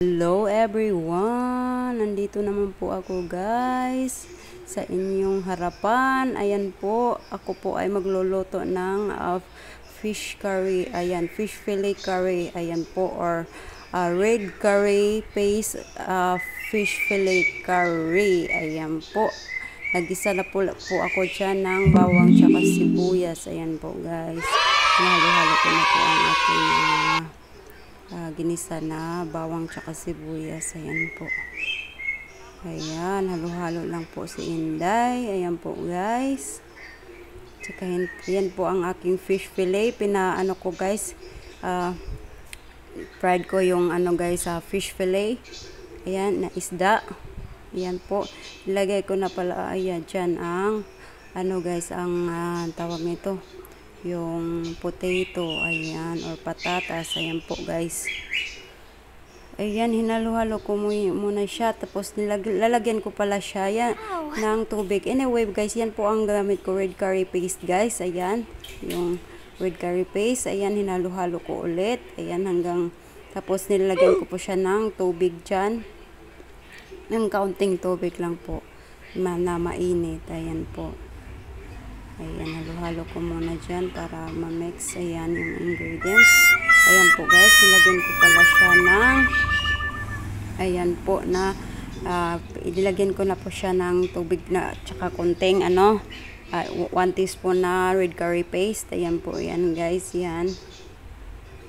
Hello everyone! Nandito naman po ako guys sa inyong harapan. Ayan po, ako po ay magluluto ng fish curry. Ayan, fish fillet curry. Ayan po, or red curry paste fish fillet curry. Ayan po. Nagisa na po ako dyan ng bawang tsaka sibuyas. Ayan po guys. Halo-halo ko na po ang ating ginisa na bawang tsaka sibuyas. Ayan po. Ayan, halo-halo lang po si Inday. Ayan po guys. Tsaka yan po ang aking fish fillet. Pinaano ko guys, fried ko yung guys, fish fillet. Ayan, na isda. Ayan po. Ilagay ko na pala, ayan, dyan ang guys, ang tawag nito, yung potato, ayan, or patatas. Ayan po guys. Ayan, hinalo-halo ko muna siya, tapos lalagyan ko pala siya yan ng tubig. Anyway guys, yan po ang gamit ko, red curry paste guys. Ayan, yung red curry paste. Ayan, hinalo-halo ko ulit. Ayan, hanggang tapos nilalagyan ko po siya ng tubig dyan, ng kaunting tubig lang po na mainit. Ayan po. Ayan, halo-halo ko muna dyan para ma-mix. Ayan, yung ingredients. Ayan po guys, nilagyan ko pala siya ng, ayan po, na ilagyan ko na po siya ng tubig na tsaka konting 1 teaspoon na red curry paste. Ayan po, yan guys, yan.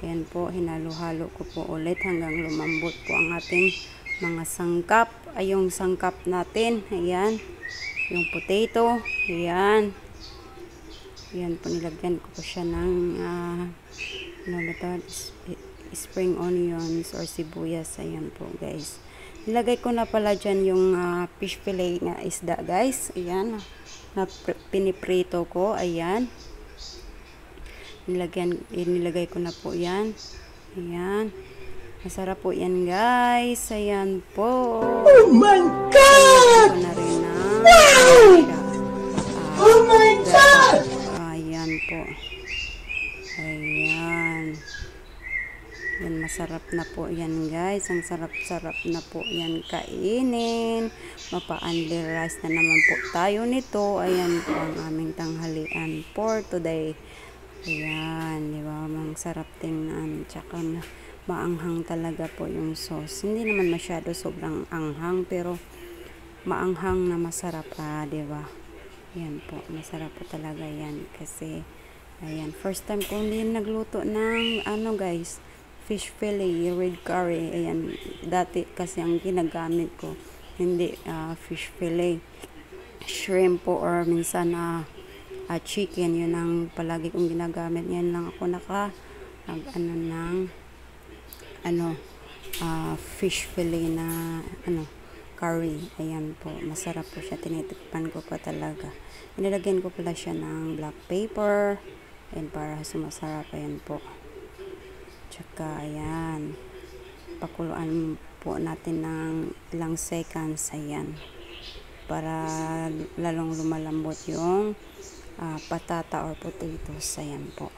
Ayan po, hinalo-halo ko po ulit hanggang lumambot po ang ating mga sangkap. Ay, yung sangkap natin, ayan, yung potato, ayan. Ayan po, nilagyan ko po siya ng spring onions or sibuyas. Ayan po guys. Nilagay ko na pala dyan yung fish fillet na isda guys. Ayan, na piniprito ko. Ayan. Nilagay ko na po yan. Ayan. Masarap po yan guys. Ayan po. Oh my God! Na rin na. Oh my God! Ayan po. Ayan. Yan, masarap na po yan guys. Ang sarap-sarap na po yan kainin. Mapa-only rice na naman po tayo nito. Ayan po ang aming tanghalian for today. Ayan, di ba? Ang sarap tingnan. Tsaka maanghang talaga po yung sauce. Hindi naman masyado sobrang anghang, pero maanghang na masarap, di ba? Yan po, masarap po talaga yan kasi ayan, first time ko din nagluto ng guys, fish fillet red curry. Ayan, dati kasi ang ginagamit ko hindi fish fillet, shrimp po, or minsan chicken. Yun ang palagi kong ginagamit. Yan lang ako fish fillet na curry. Ayan po, masarap po siya, tinitikpan ko pa talaga. Inilagyan ko pala siya ng black pepper, ayan, para sumasarap. Ayan po. Tsaka ayan, pakuluan po natin ng ilang seconds. Ayan, para lalong lumalambot yung patata or potatoes. Ayan po,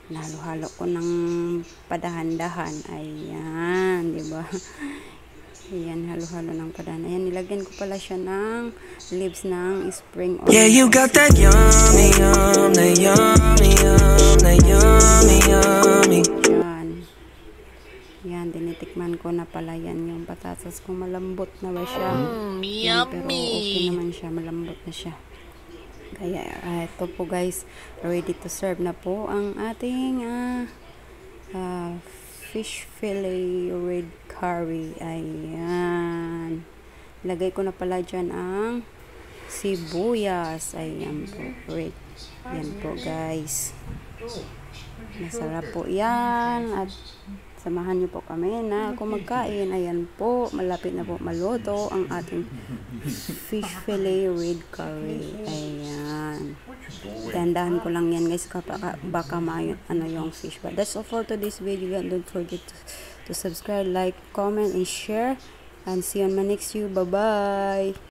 nahalo-halo ko ng padahan-dahan. Ayan, diba? Ayan, halo-halo ng padahan. Ayan, nilagyan ko pala siya ng leaves ng spring onion. Yeah, you got that yummy, that yummy, that yummy, yummy. Ayan. Ayan, dinitikman ko na pala yan yung patatas ko. Malambot na ba siya? Ayan, pero okay naman siya, malambot na siya. Kaya ito po guys, ready to serve na po ang ating fish fillet red curry. Ayan, lagay ko na pala dyan ang sibuyas. Ayan po, red. Ayan po guys, masarap po yan, at samahan niyo po kami na kumakain. Ayan po, malapit na po maluto ang ating fish fillet red curry. Ayan, dandahan ko lang yan guys, baka yung fish. But that's all for today's video. Don't forget to subscribe, like, comment, and share, and see you on my next video. Bye bye.